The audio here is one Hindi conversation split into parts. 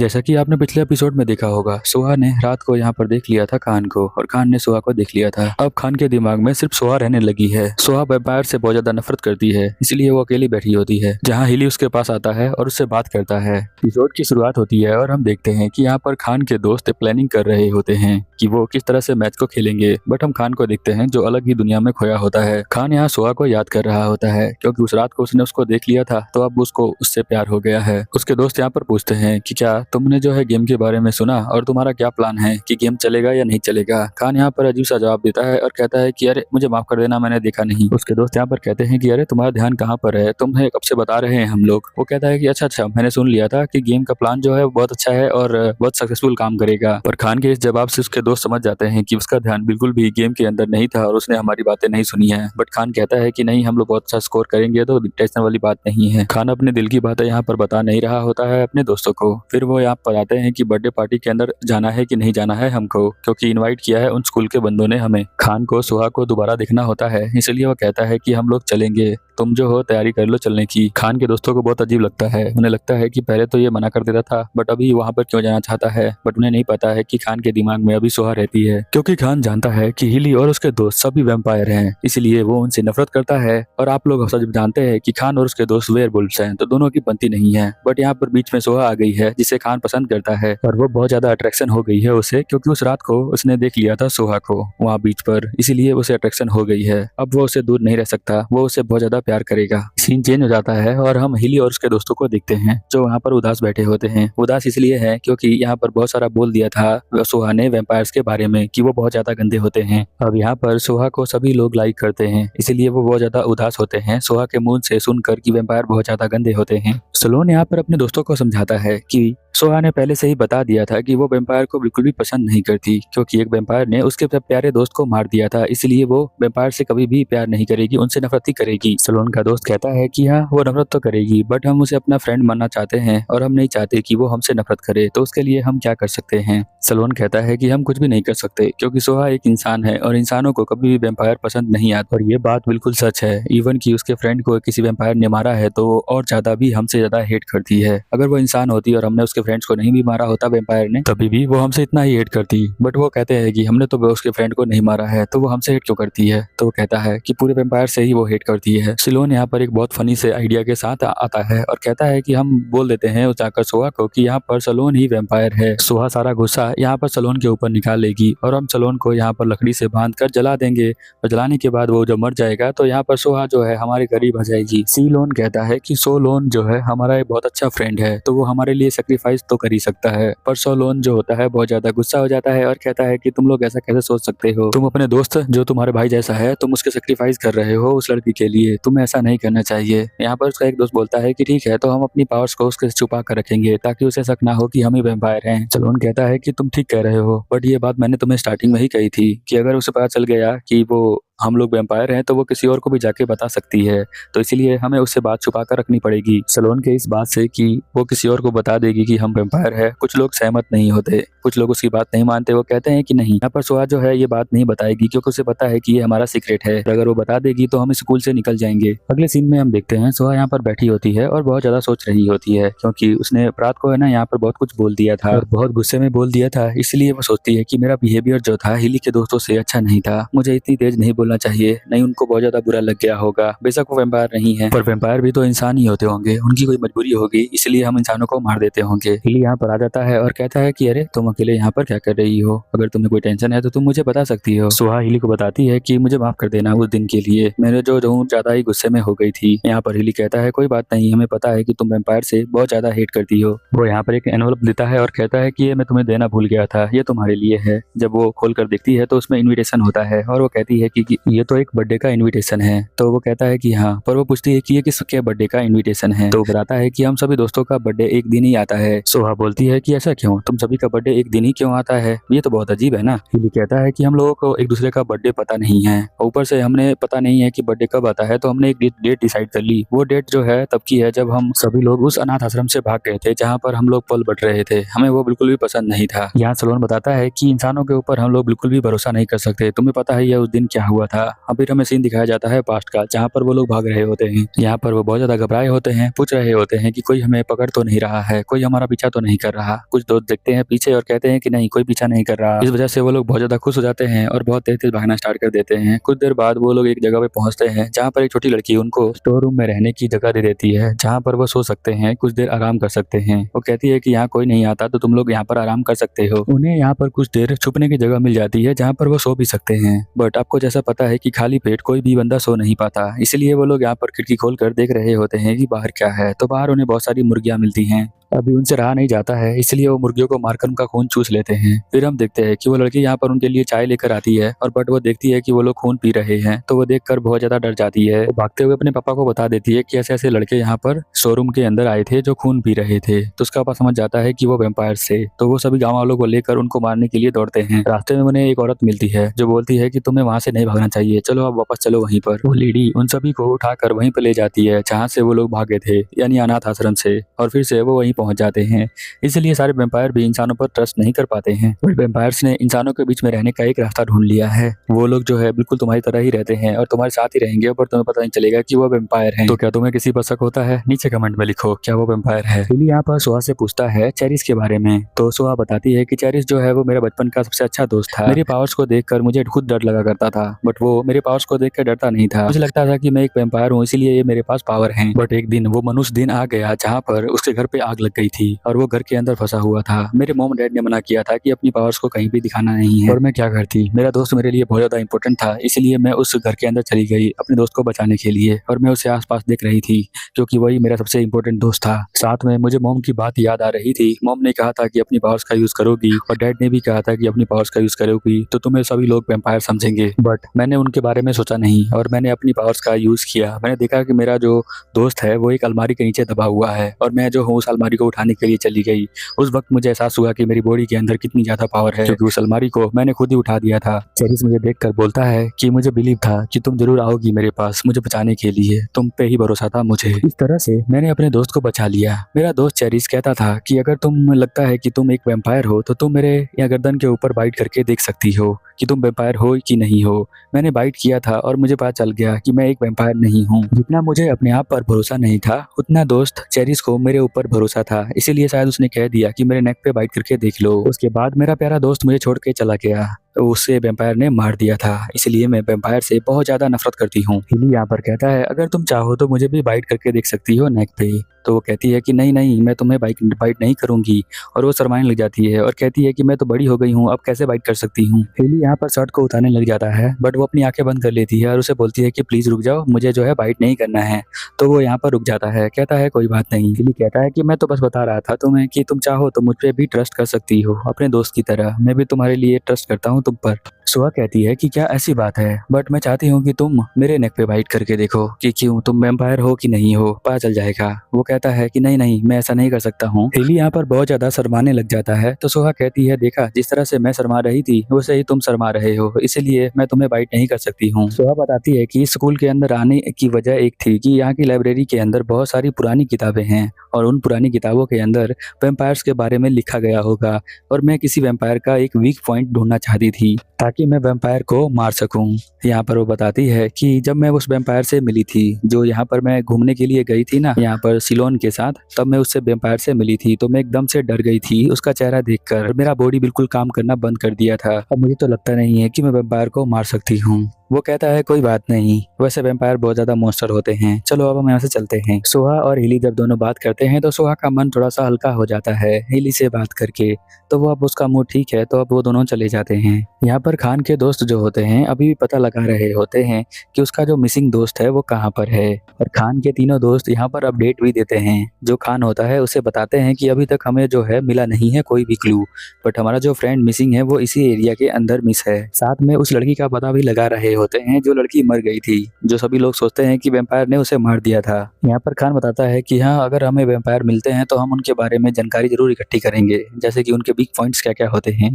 जैसा कि आपने पिछले एपिसोड में देखा होगा, सोहा ने रात को यहाँ पर देख लिया था खान को और खान ने सोहा को देख लिया था। अब खान के दिमाग में सिर्फ सोहा रहने लगी है। सोहा वैम्पायर से बहुत ज्यादा नफरत करती है, इसलिए वो अकेली बैठी होती है, जहाँ हिली उसके पास आता है और उससे बात करता है। एपिसोड की शुरुआत होती है और हम देखते हैं कि यहाँ पर खान के दोस्त प्लानिंग कर रहे होते हैं कि वो किस तरह से मैच को खेलेंगे। बट हम खान को देखते हैं जो अलग ही दुनिया में खोया होता है। खान यहाँ सोहा को याद कर रहा होता है क्योंकि उस रात को उसने उसको देख लिया था, तो अब उसको उससे प्यार हो गया है। उसके दोस्त यहाँ पर पूछते हैं कि क्या तुमने जो है गेम के बारे में सुना और तुम्हारा क्या प्लान है कि गेम चलेगा या नहीं चलेगा। खान यहाँ पर अजीब सा जवाब देता है और कहता है कि अरे मुझे माफ कर देना, मैंने देखा नहीं। उसके दोस्त यहाँ पर कहते हैं कि अरे तुम्हारा ध्यान कहाँ पर है, तुम्हें कब से बता रहे हैं हम लोग। वो कहता है कि अच्छा मैंने सुन लिया था कि गेम का प्लान जो है बहुत अच्छा है और बहुत सक्सेसफुल काम करेगा। और खान के इस जवाब से उसके दोस्त समझ जाते हैं कि उसका ध्यान बिल्कुल भी गेम के अंदर नहीं था और उसने हमारी बातें नहीं सुनी है। बट खान कहता है कि नहीं, हम लोग बहुत अच्छा स्कोर करेंगे, तो टेंशन वाली बात नहीं है। खान अपने दिल की बातें यहाँ पर बता नहीं रहा होता है अपने दोस्तों को। फिर वो यहाँ पर आते हैं कि बर्थडे पार्टी के अंदर जाना है कि नहीं जाना है हमको, क्योंकि इनवाइट किया है उन स्कूल के बंदों ने हमें। खान को सोहा को दोबारा देखना होता है, इसलिए वो कहता है कि हम लोग चलेंगे, तुम जो हो तैयारी कर लो चलने की। खान के दोस्तों को बहुत अजीब लगता है। उन्हें लगता है कि पहले तो ये मना कर देता था, बट अभी वहाँ पर क्यों जाना चाहता है। बट उन्हें नहीं पता है कि खान के दिमाग में अभी सोहा रहती है, क्योंकि खान जानता है कि हिली और उसके दोस्त सभी वैम्पायर हैं, इसलिए वो उनसे नफरत करता है। और आप लोग सच जानते हैं कि खान और उसके दोस्त वेयरवुल्व्स हैं, तो दोनों की बनती नहीं है। बट यहाँ पर बीच में सोहा आ गई है, जिसे खान पसंद करता है और वो बहुत ज्यादा अट्रैक्शन हो गई है उसे, क्योंकि उस रात को उसने देख लिया था सोहा को वहाँ बीच पर, इसीलिए उसे अट्रैक्शन हो गई है। अब वो उसे दूर नहीं रह सकता, वो उसे बहुत ज्यादा प्यार करेगा। सीन चेंज हो जाता है और हम हिली और उसके दोस्तों को देखते हैं जो वहाँ पर उदास बैठे होते हैं। उदास इसलिए है क्योंकि यहाँ पर बहुत सारा बोल दिया था सोहा ने वैम्पायर्स के बारे में कि वो बहुत ज्यादा गंदे होते हैं। अब यहाँ पर सोहा को सभी लोग लाइक करते हैं, इसलिए वो बहुत ज्यादा उदास होते हैं सोहा के मुंह से सुनकर कि वैम्पायर बहुत ज्यादा गंदे होते हैं। सलोन यहाँ पर अपने दोस्तों को समझाता है कि सोहा ने पहले से ही बता दिया था कि वो वैम्पायर को बिल्कुल भी पसंद नहीं करती, क्योंकि एक वैम्पायर ने उसके प्यारे दोस्त को मार दिया था, इसलिए वो वैम्पायर से कभी भी प्यार नहीं करेगी, उनसे नफरत ही करेगी। सलोन का दोस्त कहता है कि हाँ, वो नफरत तो करेगी, बट हम उसे अपना फ्रेंड मानना चाहते हैं और हम नहीं चाहते कि वो हमसे नफरत करे, तो उसके लिए हम क्या कर सकते हैं। सलोन कहता है कि हम कुछ भी नहीं कर सकते, क्योंकि सोहा एक इंसान है और इंसानों को कभी भी वैम्पायर पसंद नहीं आता। और ये बात बिल्कुल सच है। इवन कि उसके फ्रेंड को किसी वैम्पायर ने मारा है तो वो और ज्यादा भी हमसे ज्यादा हेट करती है। अगर वो इंसान होती और हमने उसके फ्रेंड्स को नहीं भी मारा होता वैम्पायर ने, तभी भी वो हमसे इतना ही हेट करती। बट वो कहते हैं कि हमने तो उसके फ्रेंड को नहीं मारा है, तो वो हमसे हेट क्यों करती है। तो वो कहता है कि पूरे वैम्पायर से ही वो हेट करती है। सिलोन यहाँ पर एक बहुत फनी से आइडिया के साथ आता है और कहता है कि हम बोल देते हैं जाकर सोहा को कि यहाँ पर सलोन ही वैम्पायर है। सोहा सारा गुस्सा यहाँ पर सलोन के ऊपर निकाल लेगी और हम सलोन को यहाँ पर लकड़ी से बांध कर जला देंगे, और जलाने के बाद वो जब मर जाएगा तो यहाँ पर सोहा जो है हमारे करीब आ जाएगी। सीलोन कहता है कि सोलोन जो है हमारा एक बहुत अच्छा फ्रेंड है, तो वो हमारे लिए सेक्रीफाइस तो कर ही सकता है। पर सोलोन जो होता है बहुत ज्यादा गुस्सा हो जाता है और कहता है कि तुम लोग ऐसा कैसे सोच सकते हो, तुम अपने दोस्त जो तुम्हारे भाई जैसा है तुम उसके सेक्रीफाइस कर रहे हो उस लड़की के लिए, तुम्हें ऐसा नहीं करना चाहिए। यहाँ पर उसका एक दोस्त बोलता है कि ठीक है, तो हम अपनी पावर्स को उसके छुपा कर रखेंगे ताकि उसे शक ना हो कि हम ही वैम्पायर हैं। सलोन कहता है कि तुम ठीक कह रहे हो, बट ये बात मैंने तुम्हें स्टार्टिंग में ही कही थी कि अगर उसे पता चल गया कि वो हम लोग वैम्पायर हैं तो वो किसी और को भी जाके बता सकती है, तो इसीलिए हमें उससे बात छुपा कर रखनी पड़ेगी। सलोन के इस बात से कि वो किसी और को बता देगी कि हम वैम्पायर है, कुछ लोग सहमत नहीं होते, कुछ लोग उसकी बात नहीं मानते। वो कहते हैं कि नहीं, यहाँ पर सोहा जो है ये बात नहीं बताएगी क्योंकि उसे पता है कि ये हमारा सीक्रेट है, अगर वो बता देगी तो हम स्कूल से निकल जाएंगे। अगले सीन में हम देखते हैं सोहा यहाँ पर बैठी होती है और बहुत ज्यादा सोच रही होती है, क्योंकि उसने रात को है ना यहाँ पर बहुत कुछ बोल दिया था और बहुत गुस्से में बोल दिया था, इसलिए वो सोचती है कि मेरा बिहेवियर जो था हिली के दोस्तों से अच्छा नहीं था, मुझे इतनी तेज नहीं बोलना चाहिए, नहीं उनको बहुत ज्यादा बुरा लग गया होगा। बेशक वो वैम्पायर नहीं है, पर वैम्पायर भी तो इंसान ही होते होंगे, उनकी कोई मजबूरी होगी, इसलिए हम इंसानों को मार देते होंगे। हिली यहाँ पर आ जाता है और कहता है कि अरे तुम अकेले यहाँ पर क्या कर रही हो, अगर तुम्हें कोई टेंशन है तो तुम मुझे बता सकती हो। सोहा हिली को बताती है कि मुझे माफ कर देना उस दिन के लिए, मैंने जो ज्यादा ही गुस्से में हो गई थी। यहाँ पर हिली कहता है कोई बात नहीं, हमें पता है कि तुम वैम्पायर से बहुत ज्यादा हेट करती हो। वो यहाँ पर एक एनवलप देता है और कहता है कि ये मैं तुम्हें देना भूल गया था, ये तुम्हारे लिए है। जब वो खोल कर देखती है तो उसमें इन्विटेशन होता है और वो कहती है कि ये तो एक बर्थडे का इन्विटेशन है। तो वो कहता है कि हाँ, पर वो पूछती है कि ये किसके बर्थडे का इन्विटेशन है। तो वो बताता है कि हम सभी दोस्तों का बर्थडे एक दिन ही आता है। सोहा बोलती है कि ऐसा क्यों, तुम सभी का बर्थडे एक दिन ही क्यों आता है, ये तो बहुत अजीब है ना। हिली कहता है कि हम लोगों को एक दूसरे का बर्थडे पता नहीं है, ऊपर से हमने पता नहीं है कि बर्थडे कब आता है, तो हमने एक डेट डिसाइड कर ली। वो डेट जो है तब की है जब हम सभी लोग उस अनाथ आश्रम से भाग गए थे जहाँ पर हम लोग पल बट रहे थे, हमें वो बिल्कुल भी पसंद नहीं था। यहाँ सलोन बताता है कि इंसानों के ऊपर हम लोग बिल्कुल भी भरोसा नहीं कर सकते, तुम्हें पता है ये उस दिन क्या हुआ हुआ था। अब फिर हमें सीन दिखाया जाता है पास्ट का, जहाँ पर वो लोग भाग रहे होते हैं। यहाँ पर वो बहुत ज्यादा घबराए होते हैं, पूछ रहे होते हैं कि कोई हमें पकड़ तो नहीं रहा है, कोई हमारा पीछा तो नहीं कर रहा। कुछ दोस्त देखते हैं पीछे और कहते हैं कि नहीं, कोई पीछा नहीं कर रहा। इस वजह से वो लोग बहुत ज्यादा खुश हो जाते हैं और बहुत तेज तेज भागना स्टार्ट कर देते हैं। कुछ देर बाद वो लोग एक जगह पे पहुंचते हैं, जहाँ पर एक छोटी लड़की उनको स्टोर रूम में रहने की जगह दे देती है, जहाँ पर वो सो सकते हैं, कुछ देर आराम कर सकते हैं। वो कहती है कि यहाँ कोई नहीं आता तो तुम लोग यहाँ पर आराम कर सकते हो। उन्हें यहाँ पर कुछ देर छुपने की जगह मिल जाती है, जहाँ पर वो सो भी सकते हैं। बट आपको जैसा पता है कि खाली पेट कोई भी बंदा सो नहीं पाता, इसलिए वो लोग यहाँ पर खिड़की खोलकर देख रहे होते हैं कि बाहर क्या है। तो बाहर उन्हें बहुत सारी मुर्गियां मिलती हैं। अभी उनसे रहा नहीं जाता है, इसलिए वो मुर्गियों को मारकर उनका खून चूस लेते हैं। फिर हम देखते हैं कि वो लड़की यहाँ पर उनके लिए चाय लेकर आती है, और बट वो देखती है कि वो लोग खून पी रहे हैं, तो वो देखकर बहुत ज्यादा डर जाती है। वो भागते हुए अपने पापा को बता देती है कि ऐसे ऐसे लड़के यहाँ पर शोरूम के अंदर आए थे जो खून पी रहे थे। तो उसका पापा समझ जाता है कि वो वेम्पायर से। तो वो सभी गाँव वालों को लेकर उनको मारने के लिए दौड़ते हैं। रास्ते में उन्हें एक औरत मिलती है जो बोलती है कि तुम्हें वहां से नहीं भागना चाहिए, चलो आप वापस चलो वहीं पर। वो लेडी उन सभी को उठाकर वहीं पर ले जाती है जहाँ से वो लोग भागे थे, यानी अनाथ आश्रम से, और फिर से वो वहीं पहुंच जाते हैं। इसलिए सारे वेम्पायर भी इंसानों पर ट्रस्ट नहीं कर पाते हैं। बट वेम्पायर्स ने इंसानों के बीच में रहने का एक रास्ता ढूंढ लिया है। वो लोग जो है बिल्कुल तुम्हारी तरह ही रहते हैं और तुम्हारे साथ ही रहेंगे, पर तुम्हें पता नहीं चलेगा कि वो वेम्पायर हैं। तो क्या तुम्हें किसी पर शक होता है? नीचे कमेंट में लिखो क्या वो वेम्पायर है। फिली यहाँ पर सुहा से पूछता है चेरिस के बारे में। तो सुहा बताती है कि चेरिस जो है वो मेरा बचपन का सबसे अच्छा दोस्त था। मेरे पावर्स को देखकर मुझे खुद डर लगा करता था, बट वो मेरे पावर्स को देखकर डरता नहीं था। मुझे लगता था कि मैं एक वेम्पायर हूँ, इसीलिए ये मेरे पास पावर है। बट एक दिन वो मनुष्य दिन आ गया जहाँ पर उसके घर पे आग लग गई थी और वो घर के अंदर फंसा हुआ था। मेरे मॉम डैड ने मना किया था कि अपनी पावर्स को कहीं भी दिखाना नहीं है, और मैं क्या करती, मेरा दोस्त मेरे लिए बहुत ज्यादा इंपॉर्टेंट था, इसलिए मैं उस घर के अंदर चली गई अपने दोस्त को बचाने के लिए। और मैं उसे आसपास देख रही थी क्योंकि वही मेरा सबसे इंपॉर्टेंट दोस्त था। साथ में मुझे मॉम की बात याद आ रही थी। मॉम ने कहा था कि अपनी पावर्स का यूज करोगी, और डैड ने भी कहा था कि अपनी पावर्स का यूज करोगी तो तुम्हें सभी लोग वेम्पायर समझेंगे। बट मैंने उनके बारे में सोचा नहीं और मैंने अपनी पावर्स का यूज किया। मैंने देखा कि मेरा जो दोस्त है वो एक अलमारी के नीचे दबा हुआ है, और मैं जो हूँ उस अलमारी को उठाने के लिए चली गई। उस वक्त मुझे एहसास हुआ कि मेरी बॉडी के अंदर कितनी ज्यादा पावर है, क्योंकि उस अलमारी को मैंने खुद ही उठा दिया था। चेरिस मुझे देखकर बोलता है कि मुझे बिलीव था कि तुम जरूर आओगी मेरे पास मुझे बचाने के लिए, तुम पे ही भरोसा था मुझे। इस तरह से मैंने अपने दोस्त को बचा लिया। मेरा दोस्त चेरिस कहता था कि अगर तुम लगता है कि तुम एक वेम्पायर हो तो तुम मेरे या गर्दन के ऊपर बाइट करके देख सकती हो कि तुम वेम्पायर हो कि नहीं हो। मैंने बाइट किया था और मुझे पता चल गया कि मैं एक वेम्पायर नहीं हूँ। जितना मुझे अपने आप पर भरोसा नहीं था, उतना दोस्त चेरिस को मेरे ऊपर भरोसा था, इसीलिए शायद उसने कह दिया कि मेरे नेक पे बाइट करके देख लो। उसके बाद मेरा प्यारा दोस्त मुझे छोड़ के चला गया, उसे वेम्पायर ने मार दिया था। इसलिए मैं वेम्पायर से बहुत ज्यादा नफरत करती हूँ। हिली यहाँ पर कहता है अगर तुम चाहो तो मुझे भी बाइट करके देख सकती हो नेक पे। तो वो कहती है कि नहीं नहीं, मैं तुम्हें बाइट नहीं करूंगी, और वो शर्माने लग जाती है और कहती है कि मैं तो बड़ी हो गई हूँ, अब कैसे बाइट कर सकती हूँ। हिली यहाँ पर शर्ट को उतारने लग जाता है, बट वो अपनी आंखें बंद कर लेती है और उसे बोलती है कि प्लीज रुक जाओ, मुझे जो है बाइट नहीं करना है। तो वो यहाँ पर रुक जाता है, कहता है कोई बात नहीं। हिली कहता है कि मैं तो बस बता रहा था तुम्हें कि तुम चाहो तो मुझ पे भी ट्रस्ट कर सकती हो, अपने दोस्त की तरह मैं भी तुम्हारे लिए ट्रस्ट करता हूँ तुम पर। सुहा कहती है कि क्या ऐसी बात है, बट मैं चाहती हूँ कि तुम मेरे नेक पे बाइट करके देखो कि क्यों तुम वेम्पायर हो कि नहीं हो, पता चल जाएगा। वो कहता है कि नहीं नहीं, मैं ऐसा नहीं कर सकता हूँ। हिली यहाँ पर बहुत ज्यादा शर्माने लग जाता है। तो सुहा कहती है देखा, जिस तरह से मैं शर्मा रही थी वैसे ही तुम शर्मा रहे हो, इसलिए मैं तुम्हें बाइट नहीं कर सकती हूँ। सुहा बताती है कि स्कूल के अंदर आने की वजह एक थी कि यहाँ की लाइब्रेरी के अंदर बहुत सारी पुरानी किताबें हैं, और उन पुरानी किताबों के अंदर वेम्पायर्स के बारे में लिखा गया होगा, और मैं किसी वेम्पायर का एक वीक पॉइंट ढूंढना चाहती थी ताकि मैं वेम्पायर को मार सकूं। यहाँ पर वो बताती है कि जब मैं उस वेम्पायर से मिली थी, जो यहाँ पर मैं घूमने के लिए गई थी ना यहाँ पर सिलोन के साथ, तब मैं उससे वेम्पायर से मिली थी, तो मैं एकदम से डर गई थी उसका चेहरा देखकर। मेरा बॉडी बिल्कुल काम करना बंद कर दिया था। अब मुझे तो लगता नहीं है कि मैं वेम्पायर को मार सकती हूँ। वो कहता है कोई बात नहीं, वैसे वेम्पायर बहुत ज्यादा मॉन्स्टर होते हैं, चलो अब हम यहाँ से चलते हैं। सोहा और हिली जब दोनों बात करते हैं तो सोहा का मन थोड़ा सा हल्का हो जाता है हिली से बात करके, तो वो अब उसका मूड ठीक है, तो अब वो दोनों चले जाते हैं। यहाँ पर खान के दोस्त जो होते हैं अभी भी पता लगा रहे होते हैं कि उसका जो मिसिंग दोस्त है वो कहाँ पर है, और खान के तीनों दोस्त यहाँ पर अपडेट भी देते हैं। जो खान होता है उसे बताते हैं कि अभी तक हमें जो है मिला नहीं है कोई भी क्लू, बट हमारा जो फ्रेंड मिसिंग है वो इसी एरिया के अंदर मिस है। साथ में उस लड़की का पता भी लगा रहे होते हैं जो लड़की मर गई थी, जो सभी लोग सोचते हैं कि वेम्पायर ने उसे मार दिया था। यहाँ पर खान बताता है कि हाँ, अगर हमें वेम्पायर मिलते हैं तो हम उनके बारे में जानकारी जरूर इकट्ठी करेंगे, जैसे कि उनके वीक पॉइंट्स क्या क्या होते हैं।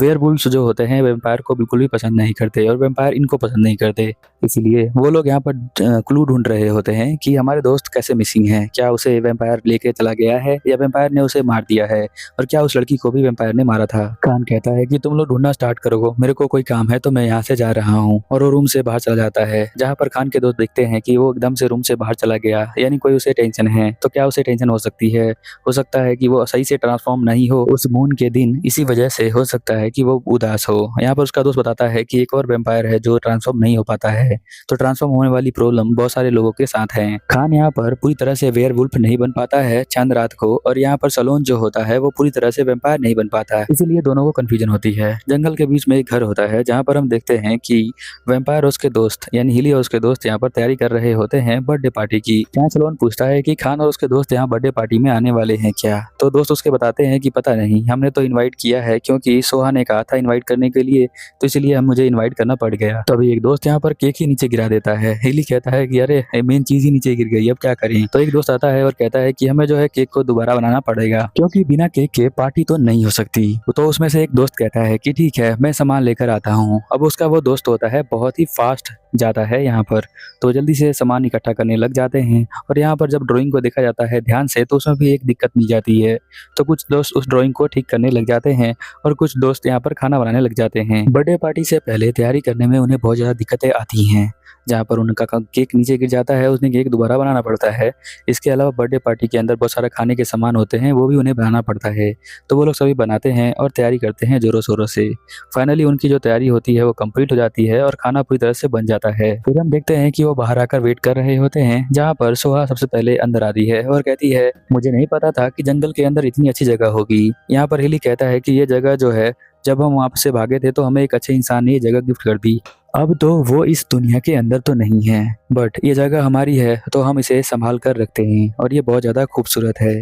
वेयरवुल्व्स जो होते हैं वेम्पायर को बिल्कुल भी पसंद नहीं करते, और वेम्पायर इनको पसंद नहीं करते, इसलिए वो लोग यहाँ पर क्लू ढूंढ रहे होते हैं कि हमारे दोस्त कैसे मिसिंग है, क्या उसे वेम्पायर लेके चला गया है या वेम्पायर ने उसे मार दिया है, और क्या उस लड़की को भी वेम्पायर ने मारा था। खान कहता है कि तुम लोग ढूंढना स्टार्ट करो, मेरे को कोई काम है तो मैं यहाँ से जा रहा हूँ, और और वो रूम से बाहर चला जाता है, जहाँ पर खान के दोस्त देखते हैं कि वो एकदम से रूम से बाहर चला गया, यानी कोई उसे टेंशन है। तो क्या उसे टेंशन हो सकती है? हो सकता है कि वो सही से ट्रांसफॉर्म नहीं हो उस मून के दिन, इसी वजह से हो सकता है कि वो उदास हो। यहाँ पर उसका दोस्त बताता है कि एक और वेम्पायर है जो ट्रांसफॉर्म नहीं हो पाता है, तो ट्रांसफॉर्म होने वाली प्रॉब्लम बहुत सारे लोगों के साथ है। खान यहाँ पर पूरी तरह से वेयरवुल्फ नहीं बन पाता है चांद रात को, और यहाँ पर सलोन जो होता है वो पूरी तरह से वेम्पायर नहीं बन पाता है, इसीलिए दोनों को कंफ्यूजन होती है। जंगल के बीच में एक घर होता है जहाँ पर हम देखते हैं कि वेम्पायर और उसके दोस्त यानी हिली और उसके दोस्त यहाँ पर तैयारी कर रहे होते हैं बर्थडे पार्टी की। यहाँ सलोन पूछता है कि खान और उसके दोस्त यहाँ बर्थडे पार्टी में आने वाले हैं क्या? तो दोस्त उसके बताते हैं कि पता नहीं, हमने तो इनवाइट किया है क्योंकि सोहा ने कहा था इनवाइट करने के लिए, तो इसलिए हम मुझे इनवाइट करना पड़ गया। तभी एक दोस्त यहाँ पर केक ही नीचे गिरा देता है। हिली कहता है कि अरे मेन चीज ही नीचे गिर गई, अब क्या करें? तो एक दोस्त आता है और कहता है कि हमें जो है केक को दोबारा बनाना पड़ेगा, क्योंकि बिना केक के पार्टी तो नहीं हो सकती। तो उसमें से एक दोस्त कहता है कि ठीक है, मैं सामान लेकर आता हूँ। अब उसका वो दोस्त होता है बहुत ही फास्ट जाता है यहाँ पर, तो जल्दी से सामान इकट्ठा करने लग जाते हैं। और यहाँ पर जब ड्राइंग को देखा जाता है ध्यान से, तो उसमें भी एक दिक्कत मिल जाती है। तो कुछ दोस्त उस ड्राइंग को ठीक करने लग जाते हैं और कुछ दोस्त यहाँ पर खाना बनाने लग जाते हैं। बर्थडे पार्टी से पहले तैयारी करने में उन्हें बहुत ज़्यादा दिक्कतें आती हैं, जहाँ पर उनका केक नीचे गिर जाता है, उसने केक दोबारा बनाना पड़ता है। इसके अलावा बर्थडे पार्टी के अंदर बहुत सारा खाने के सामान होते हैं, वो भी उन्हें बनाना पड़ता है। तो वो लोग सभी बनाते हैं और तैयारी करते हैं जोरों शोरों से। फाइनली उनकी जो तैयारी होती है वो कंप्लीट हो जाती है और खाना पूरी तरह से बन जाता है। फिर हम देखते हैं कि वो बाहर आकर वेट कर रहे होते हैं, जहाँ पर सोहा सबसे पहले अंदर आती है और कहती है मुझे नहीं पता था कि जंगल के अंदर इतनी अच्छी जगह होगी। यहाँ पर हिली कहता है कि ये जगह जो है, जब हम वहाँ से भागे थे तो हमें एक अच्छे इंसान ने ये जगह गिफ्ट कर दी। अब तो वो इस दुनिया के अंदर तो नहीं है, बट ये जगह हमारी है तो हम इसे संभाल कर रखते हैं और ये बहुत ज़्यादा खूबसूरत है।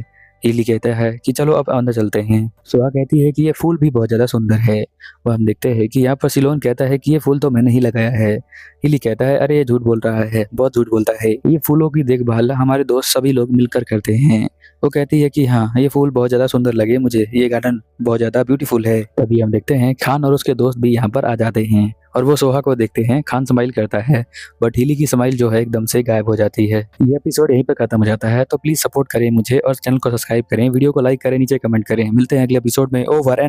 हिली कहता है कि चलो अब अंदर चलते हैं। सुहा कहती है कि ये फूल भी बहुत ज़्यादा सुंदर है। वह हम देखते हैं कि यहाँ पर सिलोन कहता है कि ये फूल तो मैंने ही लगाया है। हिली कहता है अरे ये झूठ बोल रहा है, बहुत झूठ बोलता है, ये फूलों की देखभाल हमारे दोस्त सभी लोग मिलकर करते हैं। वो कहती है कि हाँ, ये फूल बहुत ज़्यादा सुंदर लगे मुझे, ये गार्डन बहुत ज़्यादा ब्यूटीफुल है। तभी हम देखते हैं खान और उसके दोस्त भी यहाँ पर आ जाते हैं और वो सोहा को देखते हैं। खान स्माइल करता है, बट हिली की स्माइल जो है एकदम से गायब हो जाती है। ये एपिसोड यहीं पर खत्म हो जाता है, तो प्लीज सपोर्ट करें मुझे और चैनल को सब्सक्राइब करें, वीडियो को लाइक करें, नीचे कमेंट करें। मिलते हैं अगले एपिसोड में। Over and